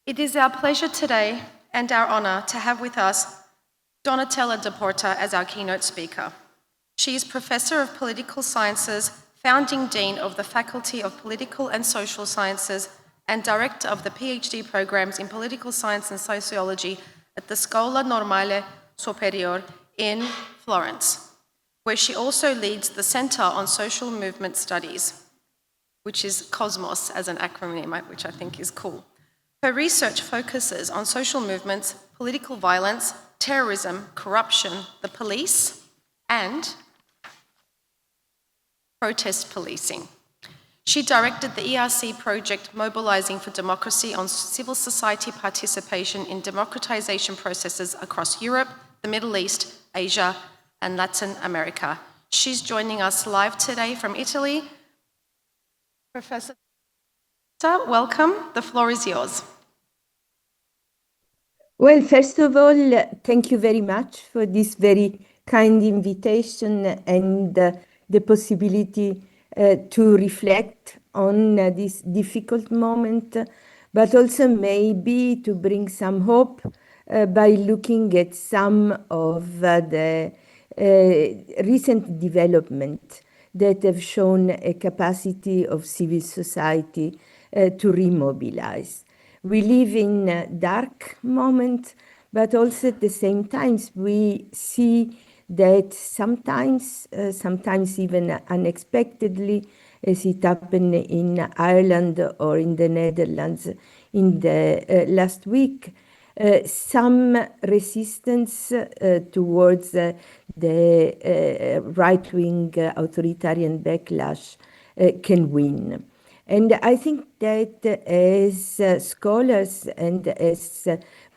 It is our pleasure today and our honour to have with us Donatella della Porta as our keynote speaker. She is Professor of Political Sciences, founding Dean of the Faculty of Political and Social Sciences, and Director of the PhD programs in Political Science and Sociology at the Scuola Normale Superiore in Florence, where she also leads the Centre on Social Movement Studies, which is COSMOS as an acronym, which I think is cool. Her research focuses on social movements, political violence, terrorism, corruption, the police, and protest policing. She directed the ERC project Mobilizing for Democracy on civil society participation in democratization processes across Europe, the Middle East, Asia, and Latin America. She's joining us live today from Italy. Professor, welcome. The floor is yours. Well, first of all, thank you very much for this very kind invitation and the possibility to reflect on this difficult moment, but also maybe to bring some hope by looking at some of the recent development that have shown a capacity of civil society to remobilize. We live in a dark moment, but also at the same time we see that sometimes even unexpectedly, as it happened in Ireland or in the Netherlands in the last week, some resistance towards the right-wing authoritarian backlash can win. And I think that as scholars and as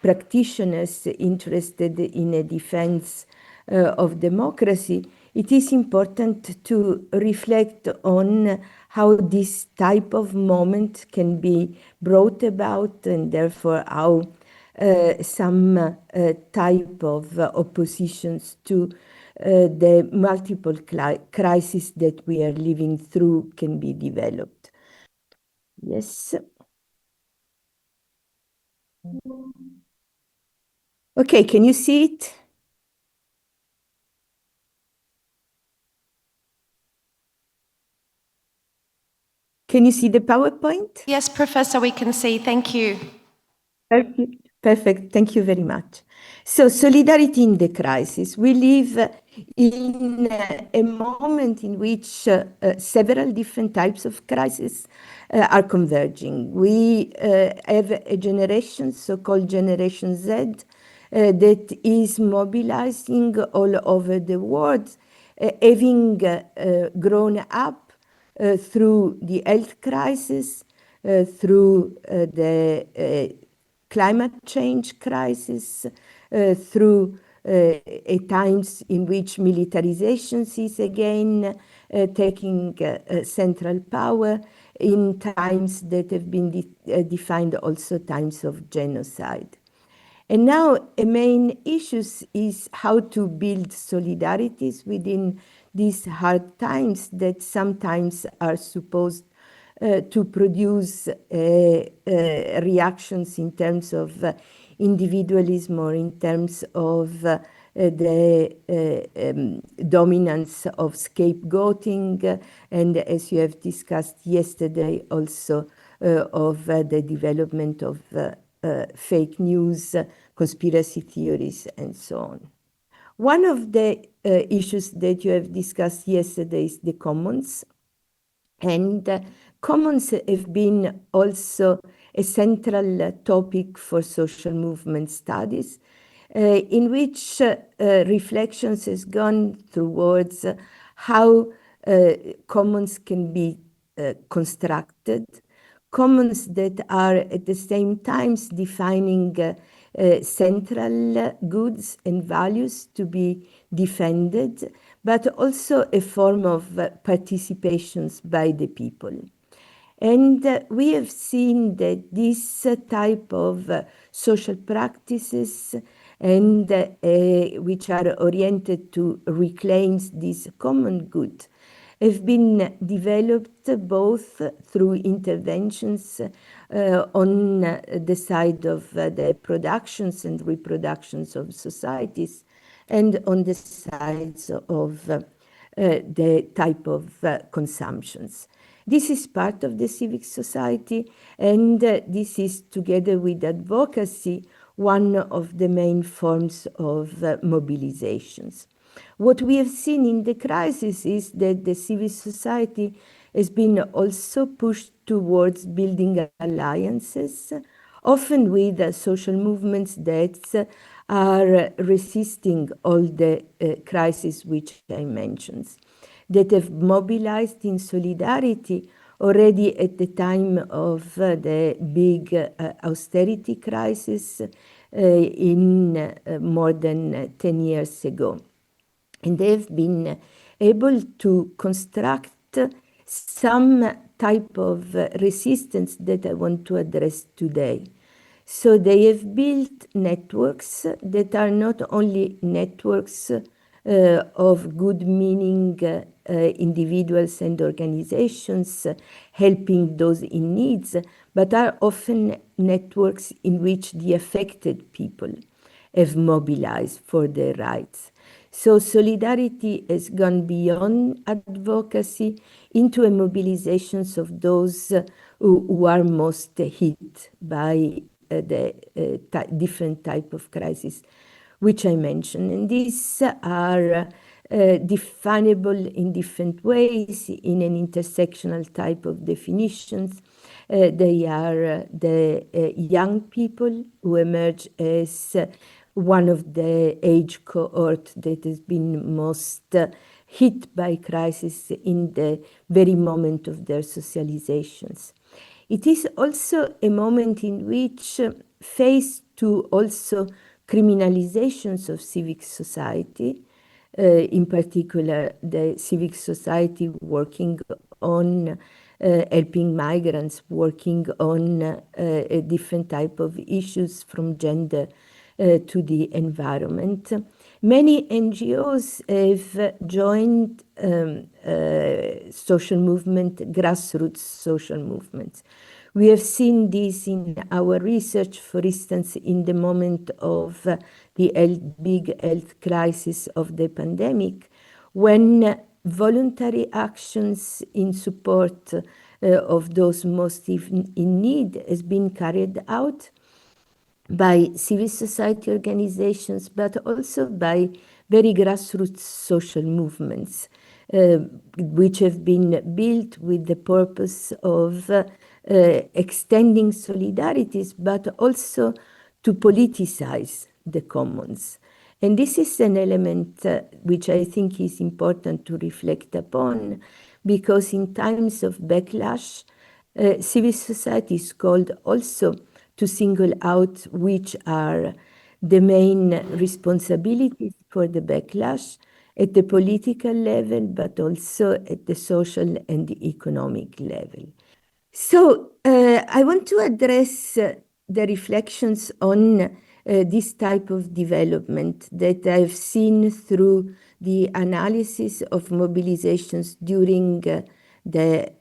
practitioners interested in a defense of democracy, it is important to reflect on how this type of moment can be brought about, and therefore how some type of oppositions to the multiple crises that we are living through can be developed. Yes. Okay, can you see it? Can you see the PowerPoint? Yes, Professor, we can see. Thank you. Perfect. Thank you very much. So, solidarity in the crisis. We live in a moment in which several different types of crises are converging. We have a generation, so-called Generation Z, that is mobilizing all over the world, having grown up through the health crisis, through the climate change crisis, through times in which militarization is again taking central power, in times that have been defined also times of genocide. And now a main issue is how to build solidarities within these hard times that sometimes are supposed to produce reactions in terms of individualism or in terms of the dominance of scapegoating, and as you have discussed yesterday also of the development of fake news, conspiracy theories, and so on. One of the issues that you have discussed yesterday is the commons. And commons have been also a central topic for social movement studies, in which reflections has gone towards how commons can be constructed, commons that are at the same time defining central goods and values to be defended, but also a form of participations by the people. And we have seen that this type of social practices and which are oriented to reclaim this common good have been developed both through interventions on the side of the productions and reproductions of societies, and on the sides of the type of consumptions. This is part of the civic society, and this is, together with advocacy, one of the main forms of mobilizations. What we have seen in the crisis is that the civil society has been also pushed towards building alliances, often with social movements that are resisting all the crises which I mentioned, that have mobilized in solidarity already at the time of the big austerity crisis in more than 10 years ago. And they have been able to construct some type of resistance that I want to address today. So they have built networks that are not only networks of good meaning individuals and organizations helping those in needs, but are often networks in which the affected people have mobilized for their rights. So solidarity has gone beyond advocacy into a mobilization of those who are most hit by the different type of crisis which I mentioned. And these are definable in different ways in an intersectional type of definitions. They are the young people who emerge as one of the age cohort that has been most hit by crisis in the very moment of their socializations. It is also a moment in which, faced to also criminalizations of civic society, in particular the civic society working on helping migrants, working on a different type of issues from gender to the environment. Many NGOs have joined social movement, grassroots social movements. We have seen this in our research, for instance, in the moment of the big health crisis of the pandemic, when voluntary actions in support of those most in need has been carried out by civil society organizations, but also by very grassroots social movements, which have been built with the purpose of extending solidarities, but also to politicize the commons. And this is an element which I think is important to reflect upon, because in times of backlash, civil society is called also to single out which are the main responsibilities for the backlash at the political level, but also at the social and the economic level. So I want to address the reflections on this type of development that I've seen through the analysis of mobilizations during the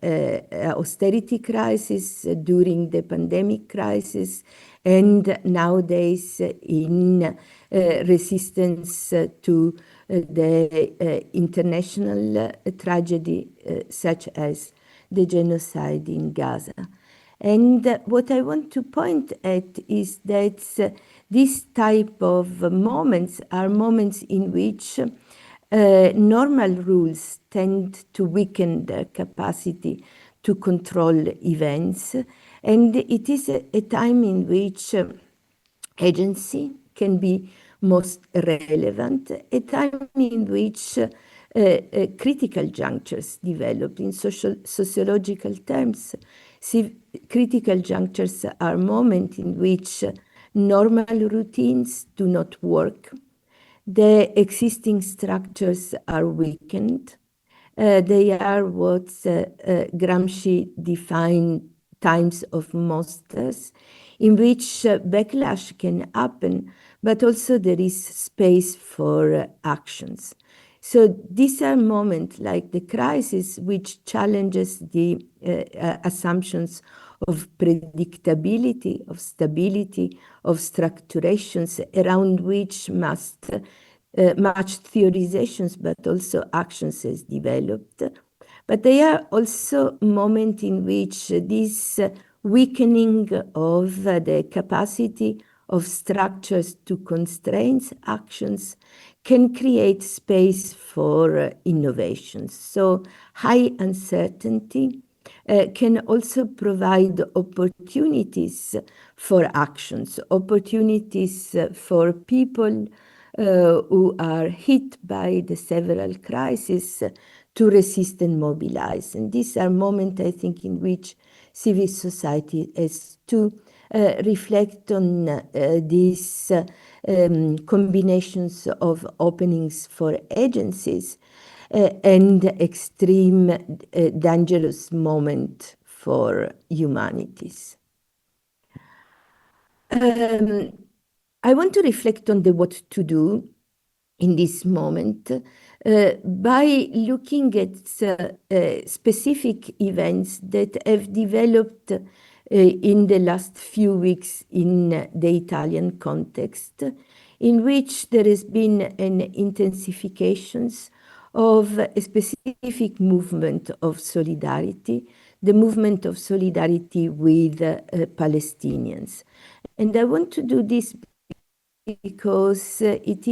austerity crisis, during the pandemic crisis, and nowadays in resistance to the international tragedy such as the genocide in Gaza. And what I want to point at is that this type of moments are moments in which normal rules tend to weaken their capacity to control events. And it is a time in which agency can be most relevant, a time in which critical junctures develop in sociological terms. Critical junctures are moments in which normal routines do not work. The existing structures are weakened. They are what Gramsci defined times of monsters, in which backlash can happen, but also there is space for actions. So these are moments like the crisis which challenges the assumptions of predictability, of stability, of structurations around which much theorizations but also actions has developed. But they are also moments in which this weakening of the capacity of structures to constrain actions can create space for innovations. So high uncertainty can also provide opportunities for actions, opportunities for people who are hit by the several crises to resist and mobilize. And these are moments, I think, in which civil society has to reflect on these combinations of openings for agencies and extreme dangerous moment for humanities. I want to reflect on the what to do in this moment by looking at specific events that have developed in the last few weeks in the Italian context, in which there has been an intensification of a specific movement of solidarity, the movement of solidarity with Palestinians. And I want to do this because it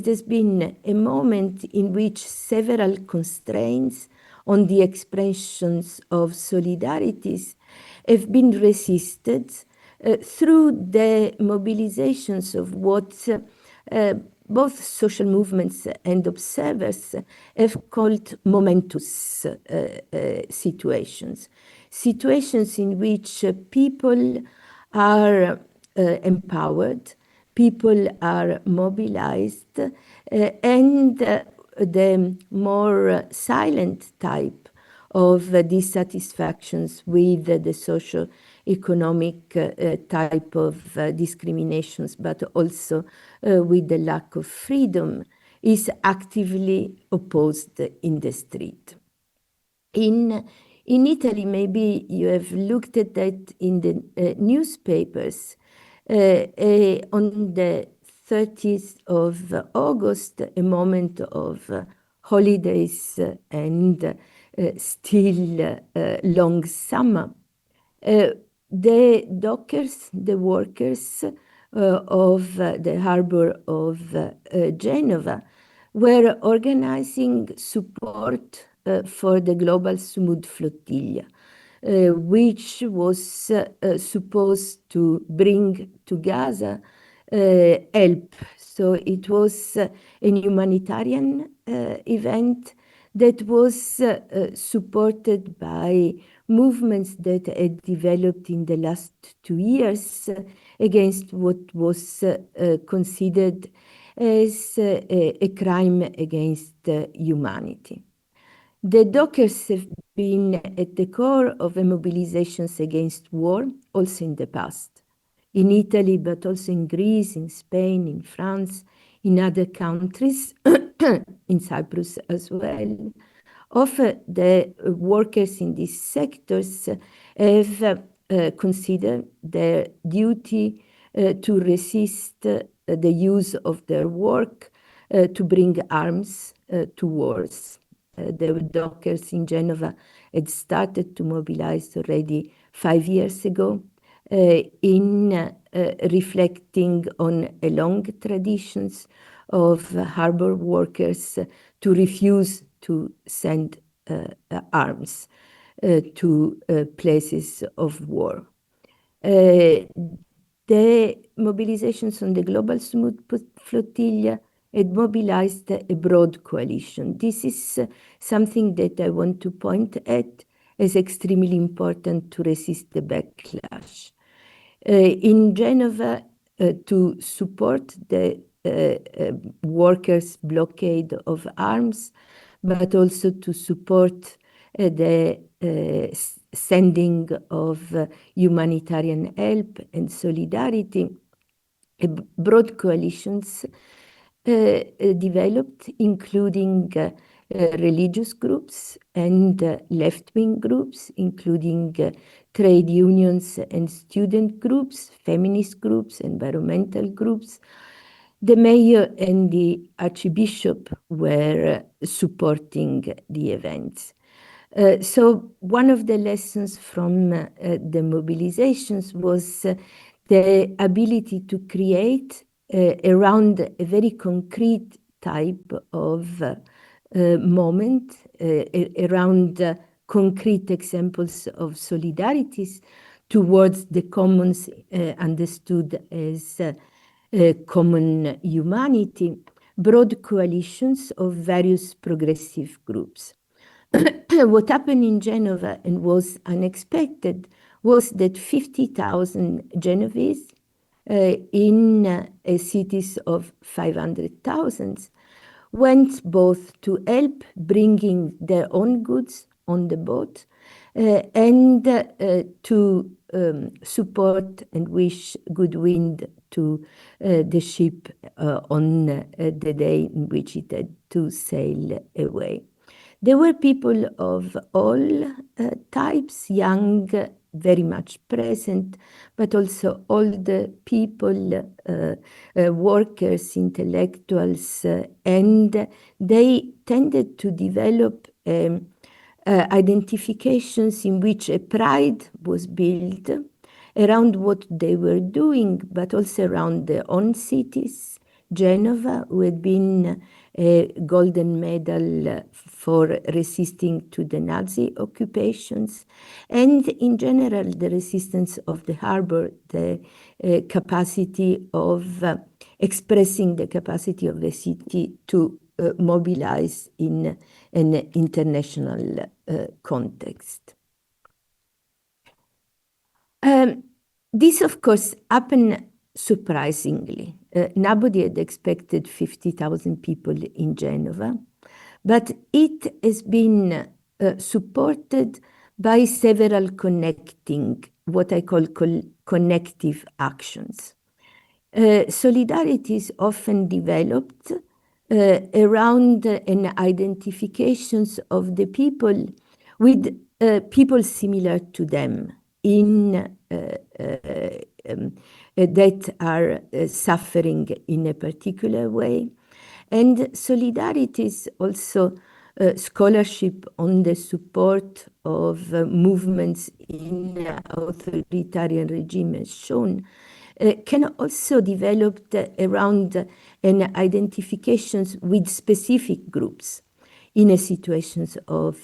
has been a moment in which several constraints on the expressions of solidarities have been resisted through the mobilizations of what both social movements and observers have called momentous situations. Situations in which people are empowered, people are mobilized, and the more silent type of dissatisfactions with the socio-economic type of discriminations, but also with the lack of freedom, is actively opposed in the street. In Italy, maybe you have looked at that in the newspapers. On the 30th of August, a moment of holidays and still long summer, the dockers, the workers of the harbor of Genova, were organizing support for the global Sumud flotilla, which was supposed to bring to Gaza help. So it was a humanitarian event that was supported by movements that had developed in the last 2 years against what was considered as a crime against humanity. The dockers have been at the core of the mobilizations against war, also in the past, in Italy, but also in Greece, in Spain, in France, in other countries, in Cyprus as well. Often the workers in these sectors have considered their duty to resist the use of their work to bring arms to wars. The dockers in Genova had started to mobilize already 5 years ago in reflecting on a long traditions of harbor workers to refuse to send arms to places of war. The mobilizations on the global Sumud flotilla had mobilized a broad coalition. This is something that I want to point at as extremely important to resist the backlash. In Genova, to support the workers' blockade of arms, but also to support the sending of humanitarian help and solidarity, broad coalitions developed, including religious groups and left-wing groups, including trade unions and student groups, feminist groups, environmental groups. The mayor and the archbishop were supporting the events. So one of the lessons from the mobilizations was the ability to create around a very concrete type of moment, around concrete examples of solidarities towards the commons understood as common humanity, broad coalitions of various progressive groups. What happened in Genova and was unexpected was that 50,000 Genovese in cities of 500,000 went both to help bringing their own goods on the boat and to support and wish good wind to the ship on the day in which it had to sail away. There were people of all types, young, very much present, but also older people, workers, intellectuals, and they tended to develop identifications in which a pride was built around what they were doing, but also around their own cities. Genova, who had been a golden medal for resisting to the Nazi occupations, and in general the resistance of the harbor, the capacity of expressing the capacity of the city to mobilize in an international context. This, of course, happened surprisingly. Nobody had expected 50,000 people in Genova, but it has been supported by several connecting, what I call connective actions. Solidarity is often developed around an identifications of the people with people similar to them in that are suffering in a particular way. And solidarity is also scholarship on the support of movements in authoritarian regimes shown can also develop around an identifications with specific groups in a situations of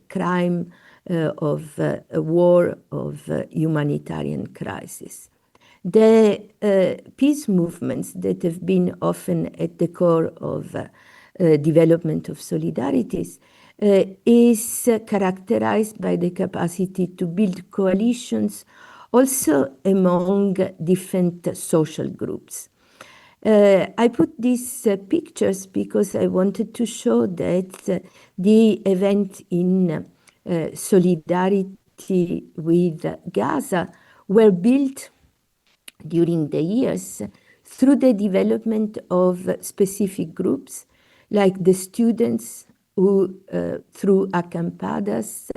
crime, of war, of humanitarian crisis. The peace movements that have been often at the core of development of solidarities is characterized by the capacity to build coalitions also among different social groups. I put these pictures because I wanted to show that the event in solidarity with Gaza were built during the years through the development of specific groups like the students who, through acampadas,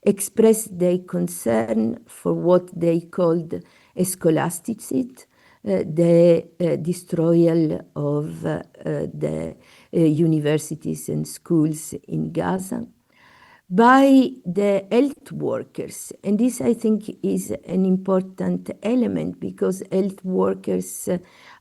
expressed their concern for what they called scholasticide, the destroyal of the universities and schools in Gaza, by the health workers. And this, I think, is an important element because health workers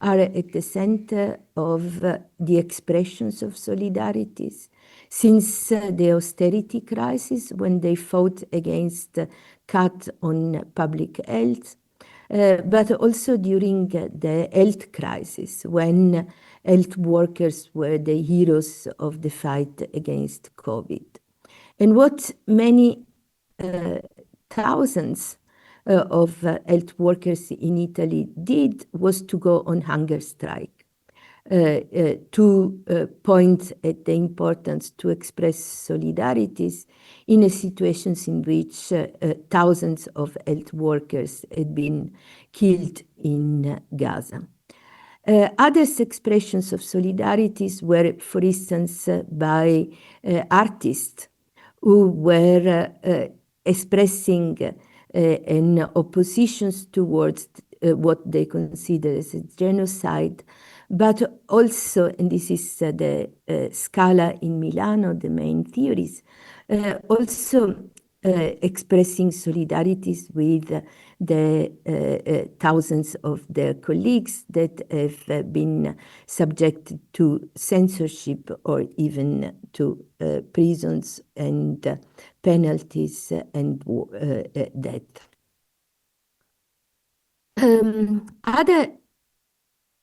are at the center of the expressions of solidarities since the austerity crisis, when they fought against cut on public health, but also during the health crisis, when health workers were the heroes of the fight against COVID. And what many thousands of health workers in Italy did was to go on hunger strike, to point at the importance to express solidarities in a situations in which thousands of health workers had been killed in Gaza. Other expressions of solidarities were, for instance, by artists who were expressing an opposition towards what they consider as a genocide, but also, and this is the Scala in Milano, the main theories, also expressing solidarities with the thousands of their colleagues that have been subjected to censorship or even to prisons and penalties and death. Other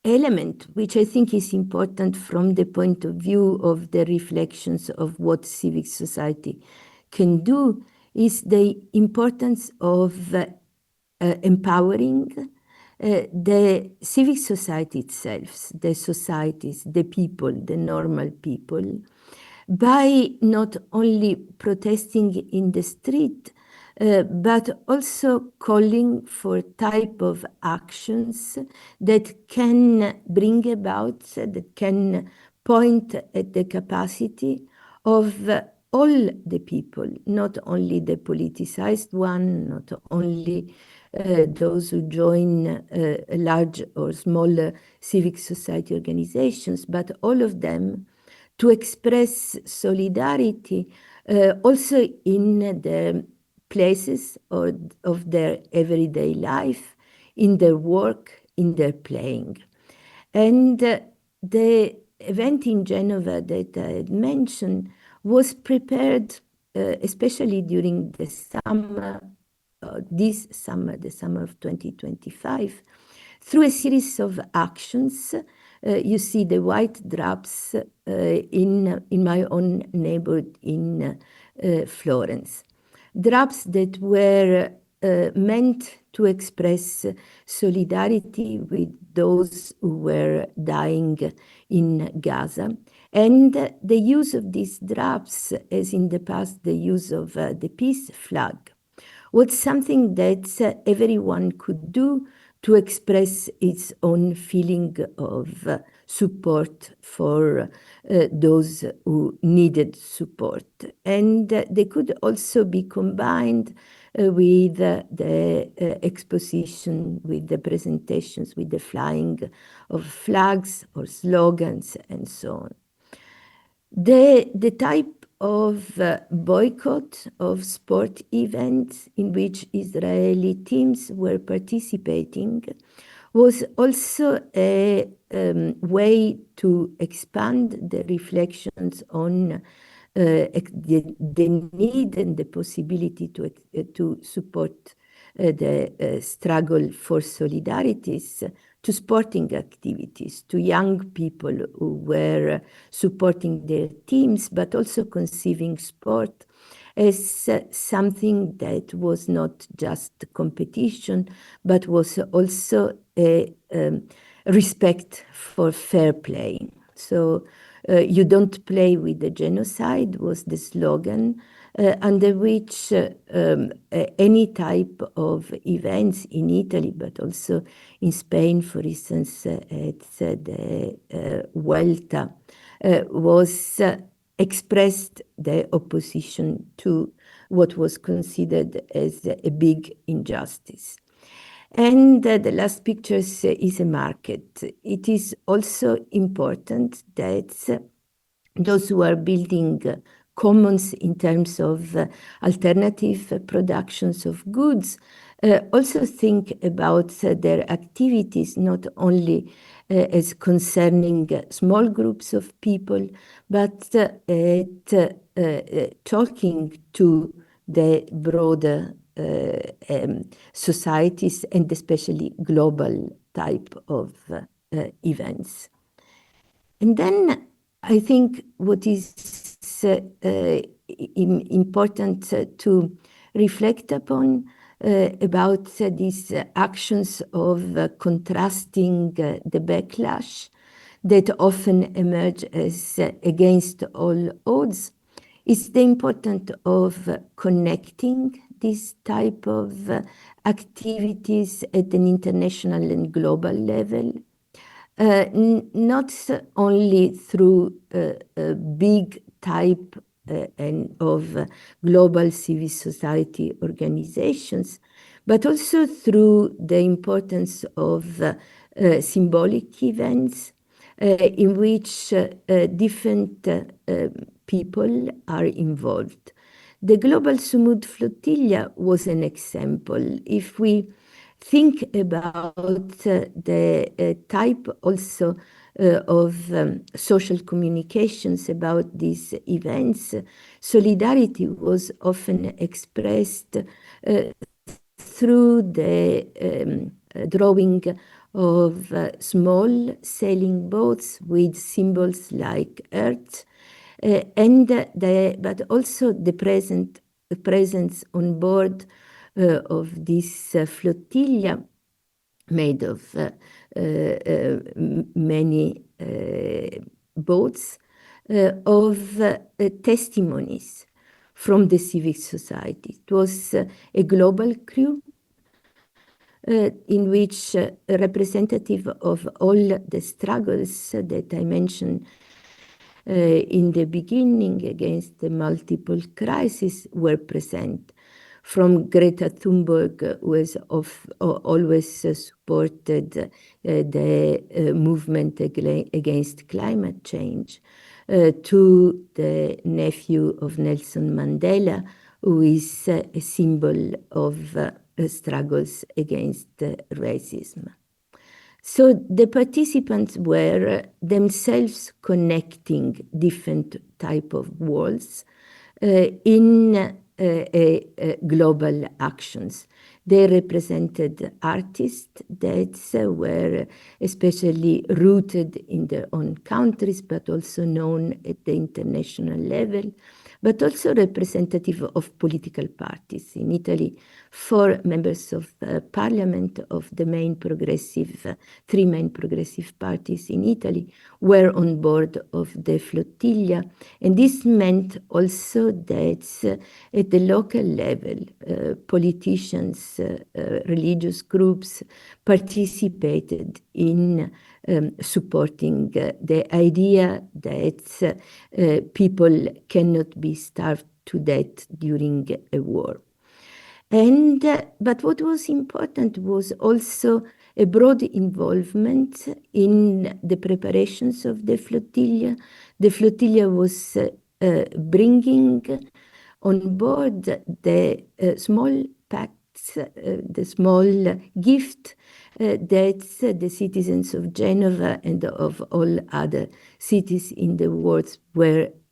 element which I think is important from the point of view of the reflections of what civic society can do is the importance of empowering the civic society itself, the societies, the people, the normal people, by not only protesting in the street, but also calling for type of actions that can bring about, that can point at the capacity of all the people, not only the politicized one, not only those who join large or smaller civic society organizations, but all of them, to express solidarity also in the places of their everyday life, in their work, in their playing. And the event in Genova that I had mentioned was prepared especially during the summer, this summer, the summer of 2025, through a series of actions. You see the white drops in my own neighborhood in Florence. Drops that were meant to express solidarity with those who were dying in Gaza. And the use of these drops, as in the past the use of the peace flag, was something that everyone could do to express its own feeling of support for those who needed support. And they could also be combined with the exposition, with the presentations, with the flying of flags or slogans and so on. The type of boycott of sport events in which Israeli teams were participating was also a way to expand the reflections on the need and the possibility to support the struggle for solidarities to sporting activities, to young people who were supporting their teams, but also conceiving sport as something that was not just competition, but was also a respect for fair play. So you don't play with the genocide was the slogan under which any type of events in Italy, but also in Spain, for instance, at the Vuelta, was expressed the opposition to what was considered as a big injustice. And the last picture is a market. It is also important that those who are building commons in terms of alternative productions of goods also think about their activities not only as concerning small groups of people, but talking to the broader societies and especially global type of events. And then I think what is important to reflect upon about these actions of contrasting the backlash that often emerge as against all odds is the importance of connecting this type of activities at an international and global level, not only through a big type and of global civil society organizations, but also through the importance of symbolic events in which different people are involved. The Global Sumud Flotilla was an example. If we think about the type also of social communications about these events, solidarity was often expressed through the drawing of small sailing boats with symbols like earth, but also the presence on board of this flotilla made of many boats of testimonies from the civic society. It was a global crew in which a representative of all the struggles that I mentioned in the beginning against the multiple crises were present. From Greta Thunberg, who has always supported the movement against climate change, to the nephew of Nelson Mandela, who is a symbol of struggles against racism. So the participants were themselves connecting different type of worlds in global actions. They represented artists that were especially rooted in their own countries, but also known at the international level, but also representative of political parties. In Italy, 4 members of parliament of the main progressive, 3 main progressive parties in Italy were on board of the flotilla. And this meant also that at the local level, politicians, religious groups participated in supporting the idea that people cannot be starved to death during a war. But what was important was also a broad involvement in the preparations of the flotilla. The flotilla was bringing on board the small pacts, the small gift that the citizens of Genova and of all other cities in the world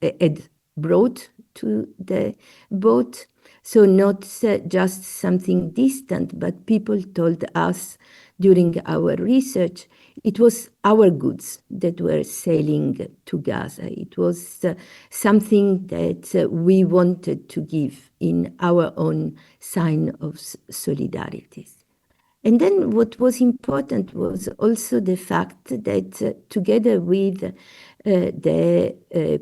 had brought to the boat. So not just something distant, but people told us during our research, it was our goods that were sailing to Gaza. It was something that we wanted to give in our own sign of solidarity. And then what was important was also the fact that together with the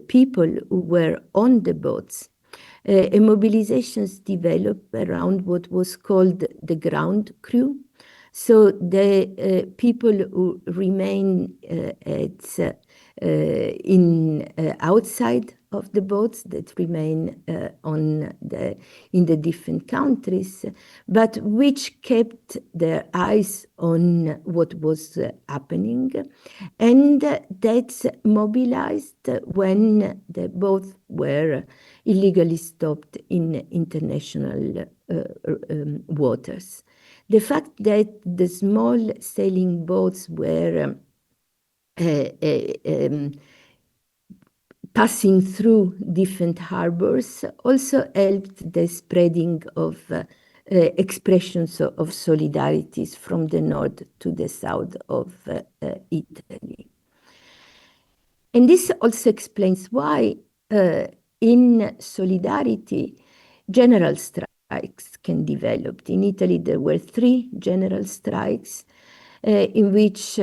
people who were on the boats, mobilizations developed around what was called the ground crew. So the people who remain outside of the boats, that remain in the different countries, but which kept their eyes on what was happening, and that mobilized when the boats were illegally stopped in international waters. The fact that the small sailing boats were passing through different harbors also helped the spreading of expressions of solidarities from the north to the south of Italy. And this also explains why in solidarity, general strikes can develop. In Italy, there were 3 general strikes in which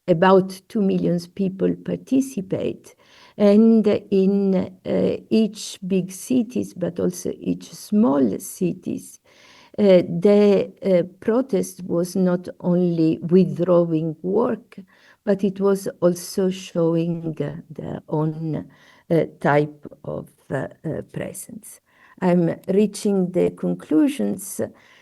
about 2 million people participate. And in each big cities, but also each small cities, the protest was not only withdrawing work, but it was also showing their own type of presence. I'm reaching the conclusions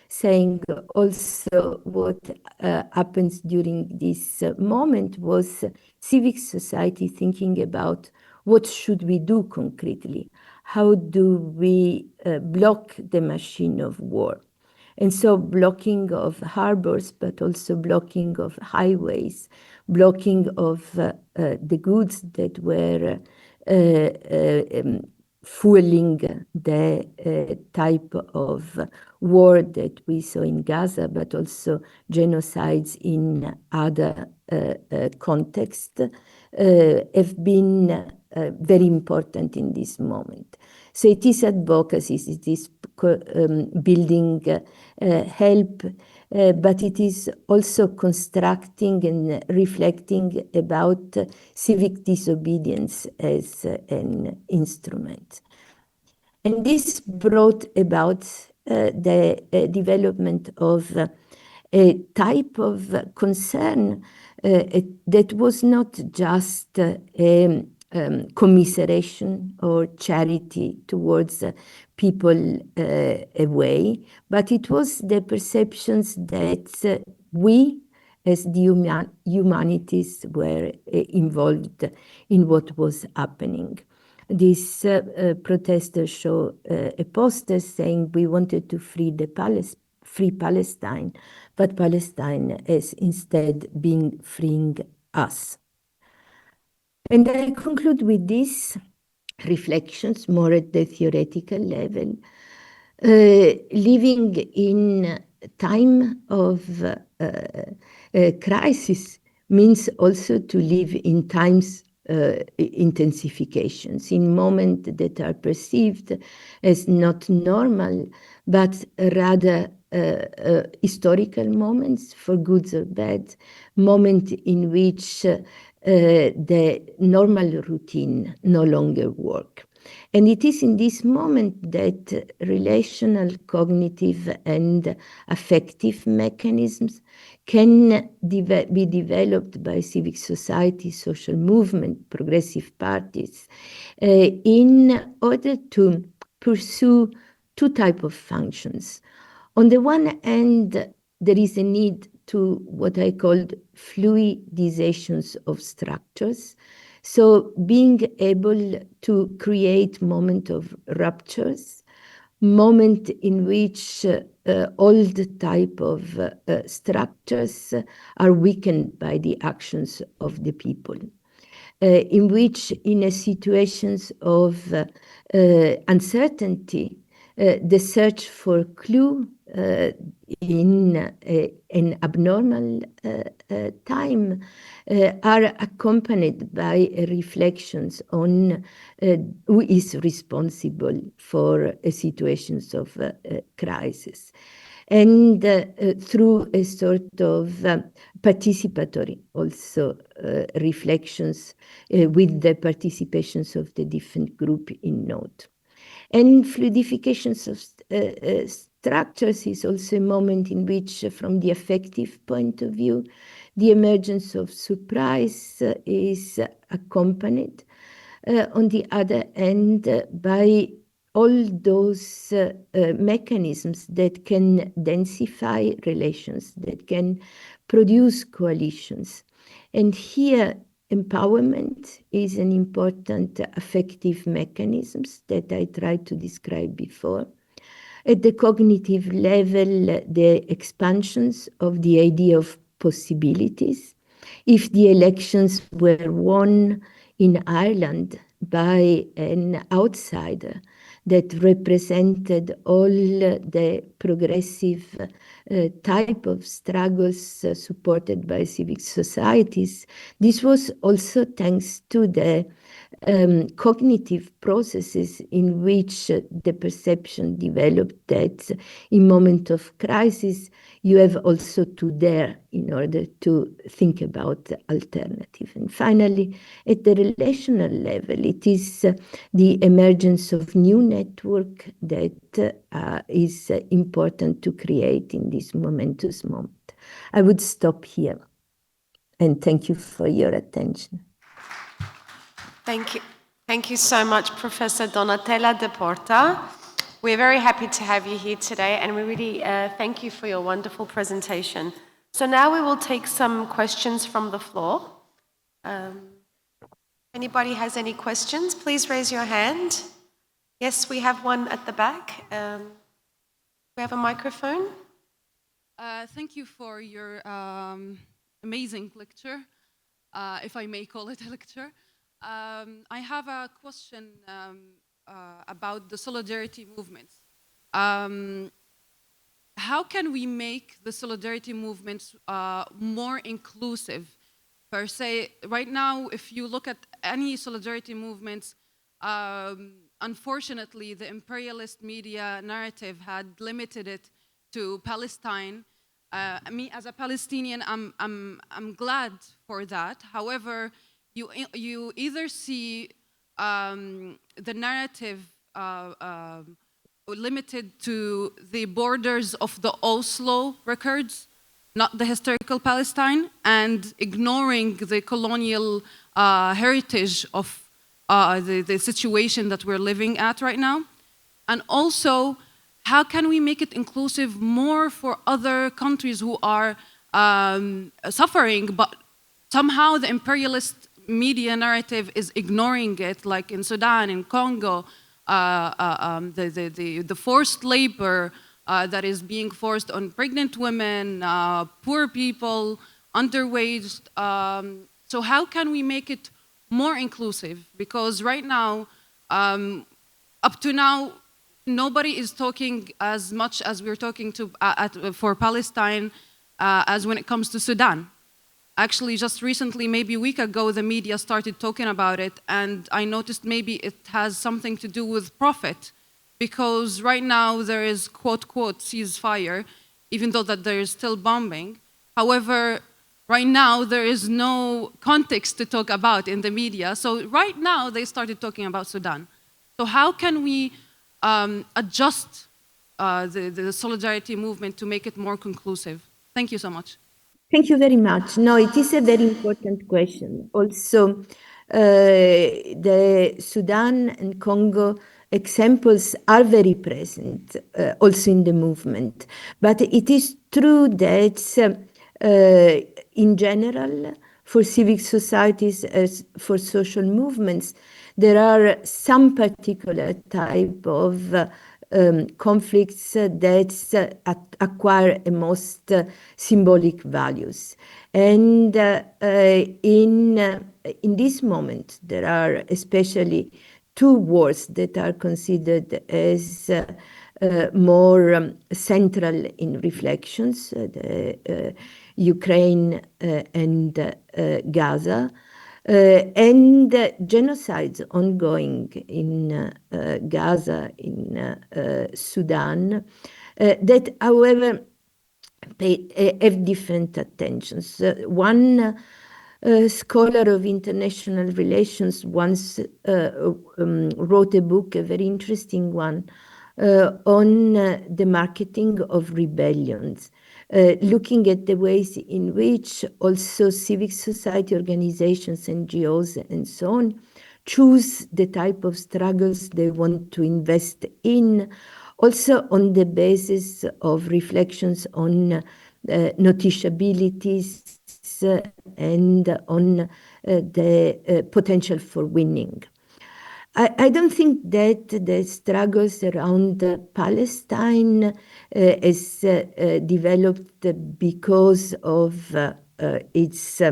saying also what happens during this moment was civic society thinking about what should we do concretely? How do we block the machine of war? And so blocking of harbors, but also blocking of highways, blocking of the goods that were fueling the type of war that we saw in Gaza, but also genocides in other contexts, have been very important in this moment. So it is advocacy, it is building help, but it is also constructing and reflecting about civic disobedience as an instrument. And this brought about the development of a type of concern that was not just a commiseration or charity towards people away, but it was the perceptions that we as the humanities were involved in what was happening. These protesters show a poster saying we wanted to free Palestine, but Palestine has instead been freeing us. And I conclude with these reflections more at the theoretical level. Living in time of crisis means also to live in times intensifications, in moments that are perceived as not normal, but rather historical moments, for good or bad, moments in which the normal routine no longer work. And it is in this moment that relational, cognitive, and affective mechanisms can be developed by civic society, social movement, progressive parties, in order to pursue two types of functions. On the one hand, there is a need to what I called fluidizations of structures. So being able to create moment of ruptures, moment in which old type of structures are weakened by the actions of the people. In which in a situations of uncertainty, the search for clue in an abnormal time are accompanied by reflections on who is responsible for situations of crisis. And through a sort of participatory also reflections with the participations of the different group in Note. And fluidifications of structures is also a moment in which, from the affective point of view, the emergence of surprise is accompanied. On the other hand, by all those mechanisms that can densify relations, that can produce coalitions. And here, empowerment is an important affective mechanism that I tried to describe before. At the cognitive level, the expansions of the idea of possibilities. If the elections were won in Ireland by an outsider that represented all the progressive type of struggles supported by civic societies, this was also thanks to the cognitive processes in which the perception developed that in moment of crisis, you have also to dare in order to think about the alternative. And finally, at the relational level, it is the emergence of new network that is important to create in this momentous moment. I would stop here and thank you for your attention. Thank you. Thank you so much, Professor Donatella della Porta. We're very happy to have you here today, and we really thank you for your wonderful presentation. So now we will take some questions from the floor. Anybody has any questions, please raise your hand. Yes, we have one at the back. We have a microphone. Thank you for your amazing lecture, if I may call it a lecture. I have a question about the solidarity movements. How can we make the solidarity movements more inclusive? Per se, right now, if you look at any solidarity movements, unfortunately, the imperialist media narrative had limited it to Palestine. Me, as a Palestinian, I'm glad for that. However, you either see the narrative limited to the borders of the Oslo records, not the historical Palestine, and ignoring the colonial heritage of the situation that we're living at right now. And also, how can we make it inclusive more for other countries who are suffering, but somehow the imperialist media narrative is ignoring it, like in Sudan, in Congo, the forced labor that is being forced on pregnant women, poor people, underwaged. So how can we make it more inclusive? Because right now, up to now, nobody is talking as much as we're talking to for Palestine as when it comes to Sudan. Actually, just recently, maybe a week ago, the media started talking about it, and I noticed maybe it has something to do with profit, because right now there is quote, quote, ceasefire, even though that there is still bombing. However, right now there is no context to talk about in the media. So right now they started talking about Sudan. So how can we adjust the solidarity movement to make it more conclusive? Thank you so much. Thank you very much. No, it is a very important question. Also, the Sudan and Congo examples are very present also in the movement. But it is true that in general, for civic societies as for social movements, there are some particular type of conflicts that acquire a most symbolic values. And in this moment, there are especially two wars that are considered as more central in reflections, the Ukraine and Gaza, and genocides ongoing in Gaza, in Sudan, that, however, have different attentions. One scholar of international relations once wrote a book, a very interesting one, on the marketing of rebellions, looking at the ways in which also civic society organizations, NGOs, and so on, choose the type of struggles they want to invest in, also on the basis of reflections on noticiabilities and on the potential for winning. I don't think that the struggles around Palestine is developed because of its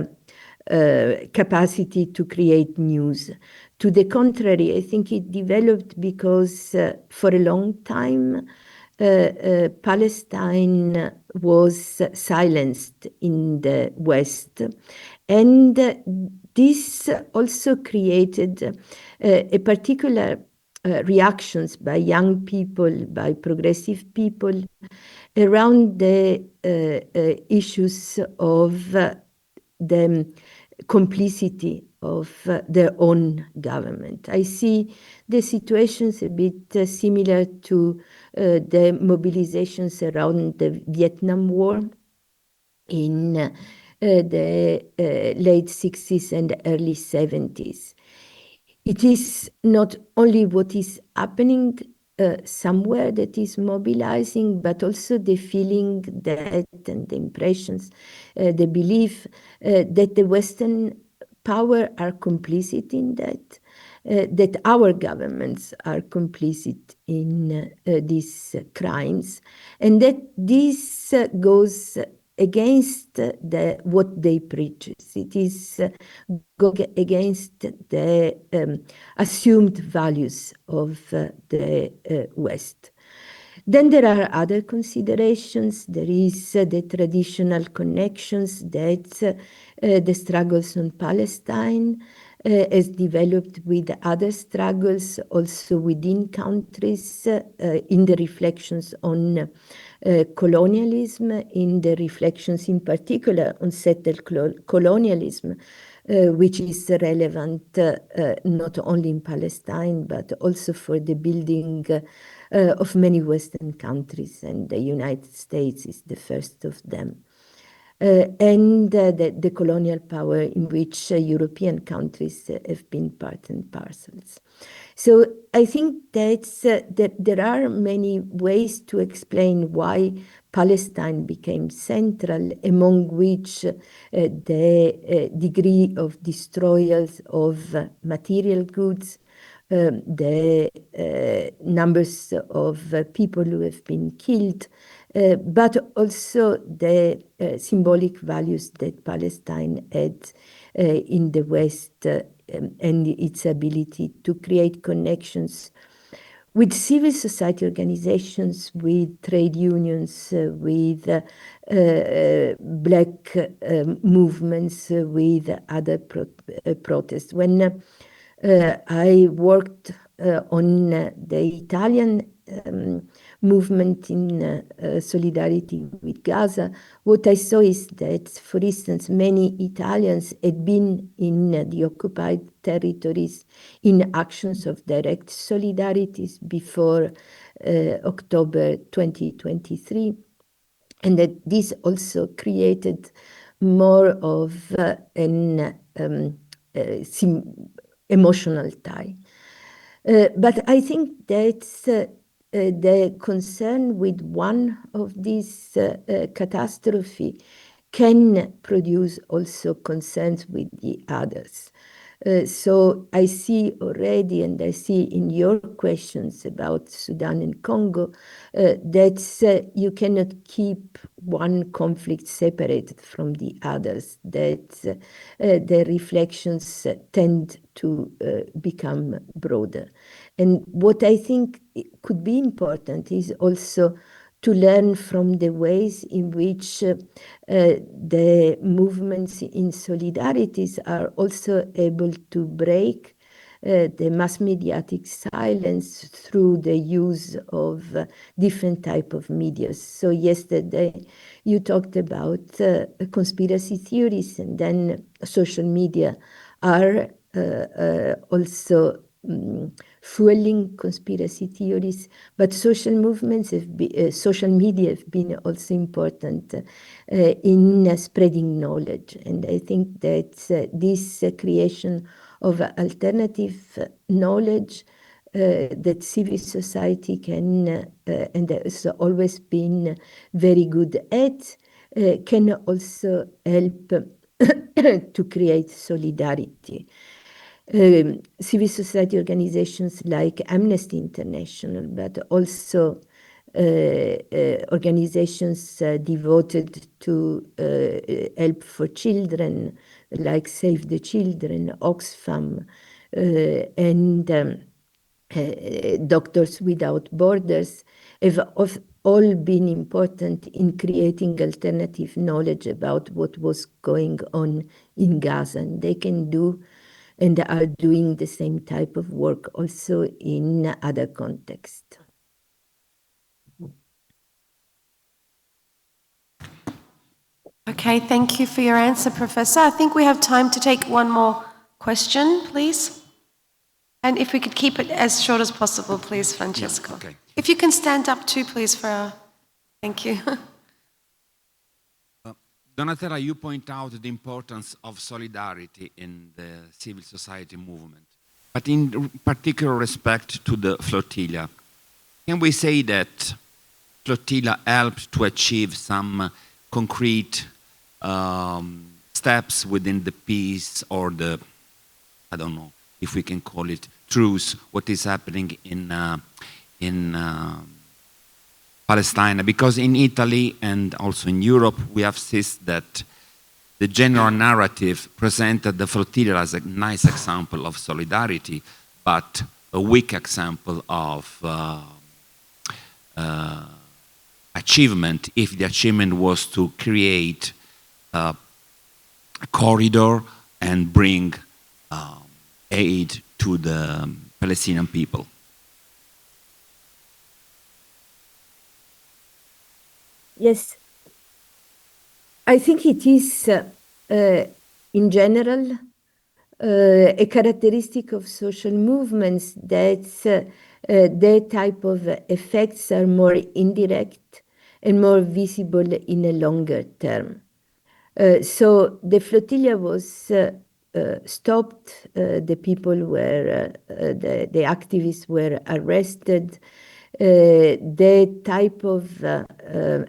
capacity to create news. To the contrary, I think it developed because for a long time Palestine was silenced in the West, and this also created a particular reactions by young people, by progressive people around the issues of the complicity of their own government. I see the situations a bit similar to the mobilizations around the Vietnam War in the late 60s and early 70s. It is not only what is happening somewhere that is mobilizing, but also the feeling that, and the impressions, the belief that the Western power are complicit in that, that our governments are complicit in these crimes, and that this goes against what they preach. It is go against the assumed values of the West. Then there are other considerations. There is the traditional connections that the struggles on Palestine has developed with other struggles also within countries, in the reflections on colonialism, in the reflections in particular on settled colonialism, which is relevant not only in Palestine, but also for the building of many Western countries, and the United States is the first of them. And the colonial power in which European countries have been part and parcels. So I think that there are many ways to explain why Palestine became central, among which the degree of destroyals of material goods, the numbers of people who have been killed, but also the symbolic values that Palestine had in the West, and its ability to create connections with civil society organizations, with trade unions, with black movements, with other protests. When I worked on the Italian movement in solidarity with Gaza, what I saw is that, for instance, many Italians had been in the occupied territories in actions of direct solidarities before October 2023, and that this also created more of an emotional tie. But I think that the concern with one of these catastrophe can produce also concerns with the others. So I see already, and I see in your questions about Sudan and Congo, that you cannot keep one conflict separated from the others, that the reflections tend to become broader. And what I think could be important is also to learn from the ways in which the movements in solidarities are also able to break the mass mediatic silence through the use of different type of media. So yesterday you talked about conspiracy theories, and then social media are also fueling conspiracy theories, but social movements social media have been also important in spreading knowledge. And I think that this creation of alternative knowledge that civil society can, and has always been very good at, can also help to create solidarity. Civil society organizations like Amnesty International, but also organizations devoted to help for children, like Save the Children, Oxfam, and Doctors Without Borders, have all been important in creating alternative knowledge about what was going on in Gaza, and they can do and are doing the same type of work also in other contexts. Okay, thank you for your answer, Professor. I think we have time to take one more question, please. And if we could keep it as short as possible, please, Francesco. Yeah, okay. If you can stand up too, please, for our... Thank you. Donatella, you point out the importance of solidarity in the civil society movement, but in particular respect to the flotilla. Can we say that flotilla helped to achieve some concrete steps within the peace or the, I don't know if we can call it truce, what is happening in Palestine? Because in Italy and also in Europe, we have seen that the general narrative presented the flotilla as a nice example of solidarity, but a weak example of achievement, if the achievement was to create a corridor and bring aid to the Palestinian people. Yes, I think it is, in general, a characteristic of social movements that their type of effects are more indirect and more visible in a longer term. So the flotilla was stopped, the people were, the activists were arrested. The type of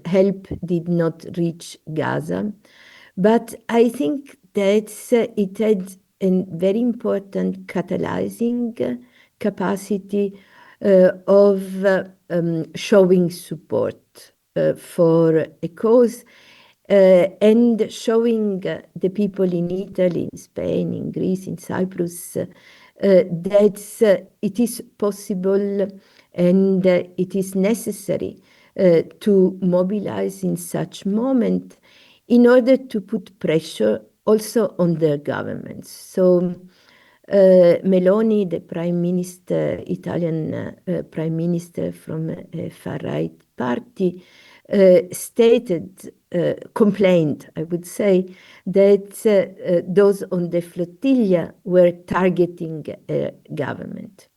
help did not reach Gaza. But I think that it had a very important catalyzing capacity of showing support for a cause and showing the people in Italy, in Spain, in Greece, in Cyprus, that it is possible and it is necessary to mobilize in such moment in order to put pressure also on their governments. So Meloni, the Prime Minister, Italian Prime Minister from a far-right party, stated, complained, I would say, that those on the flotilla were targeting government.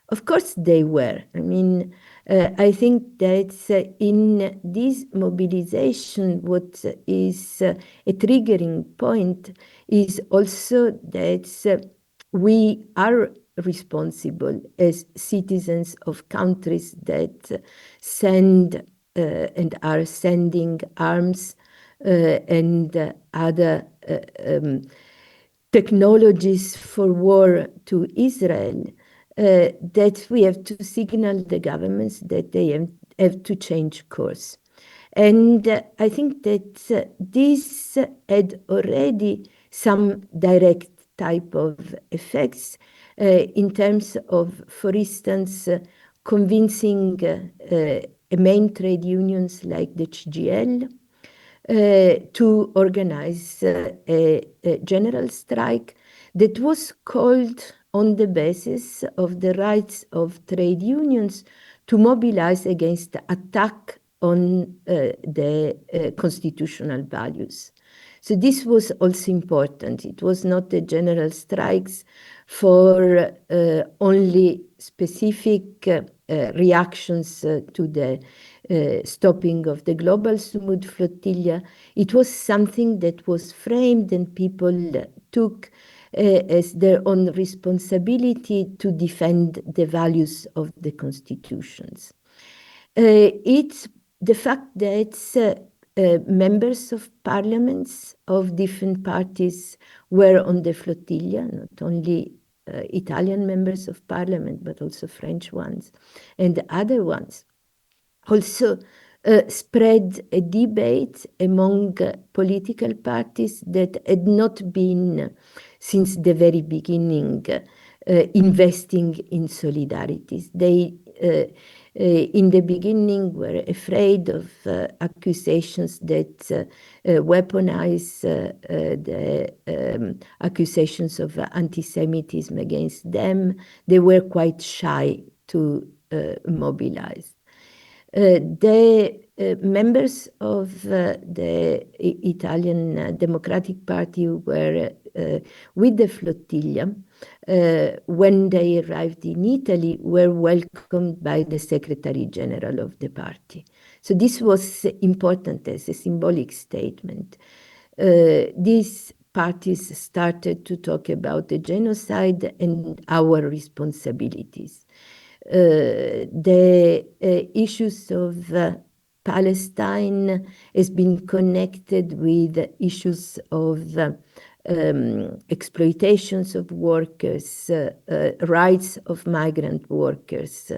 Of course they were. I mean, I think that in this mobilization, what is a triggering point is also that we are responsible as citizens of countries that send and are sending arms and other technologies for war to Israel, that we have to signal the governments that they have to change course. And I think that this had already some direct type of effects in terms of, for instance, convincing main trade unions like the CGL to organize a general strike that was called on the basis of the rights of trade unions to mobilize against the attack on the constitutional values. So this was also important. It was not the general strikes for only specific reactions to the stopping of the global Sumud flotilla. It was something that was framed and people took as their own responsibility to defend the values of the constitutions. It's the fact that members of parliaments of different parties were on the flotilla, not only Italian members of parliament, but also French ones and other ones, also spread a debate among political parties that had not been, since the very beginning, investing in solidarities. They in the beginning were afraid of accusations that weaponize the accusations of anti-Semitism against them. They were quite shy to mobilize. The members of the Italian Democratic Party were with the flotilla when they arrived in Italy, were welcomed by the Secretary General of the party. So this was important as a symbolic statement. These parties started to talk about the genocide and our responsibilities. The issues of Palestine has been connected with issues of exploitations of workers, rights of migrant workers,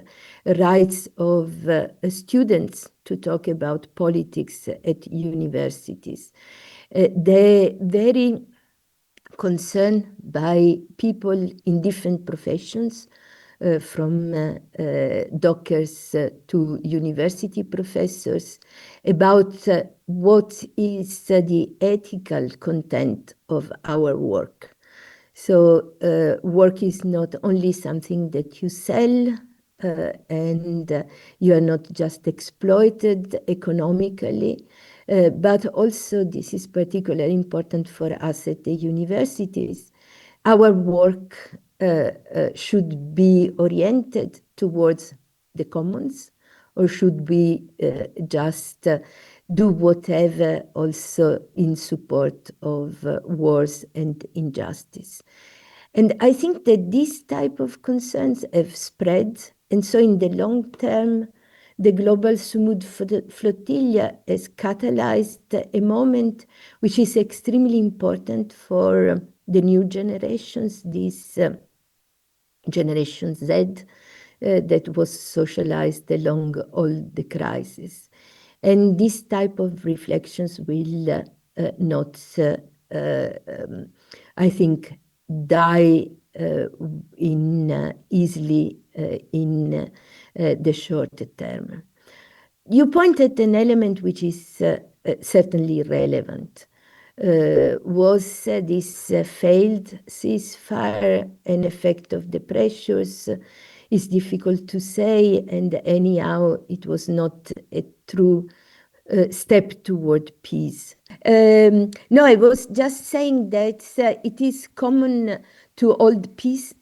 rights of students to talk about politics at universities. The very concern by people in different professions, from dockers to university professors, about what is the ethical content of our work. So work is not only something that you sell and you are not just exploited economically, but also this is particularly important for us at the universities. Our work should be oriented towards the commons, or should we just do whatever also in support of wars and injustice? And I think that these type of concerns have spread, and so in the long term, the global Sumud flotilla has catalyzed a moment which is extremely important for the new generations, this Generation Z, that was socialized along all the crises. And this type of reflections will not, I think, die easily in the short term. You pointed an element which is certainly relevant. Was this failed ceasefire an effect of the pressures? It's difficult to say, and anyhow, it was not a true step toward peace. No, I was just saying that it is common to all peace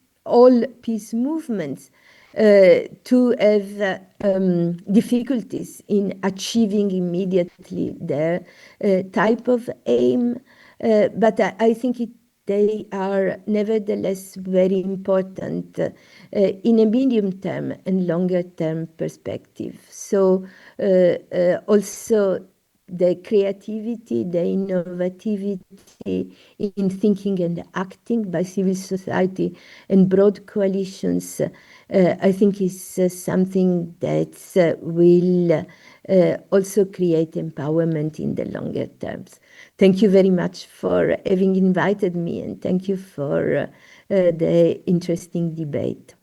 movements to have difficulties in achieving immediately their type of aim, but I think they are nevertheless very important in a medium term and longer term perspective. So also the creativity, the innovativity in thinking and acting by civil society and broad coalitions, I think is something that will also create empowerment in the longer terms. Thank you very much for having invited me, and thank you for the interesting debate.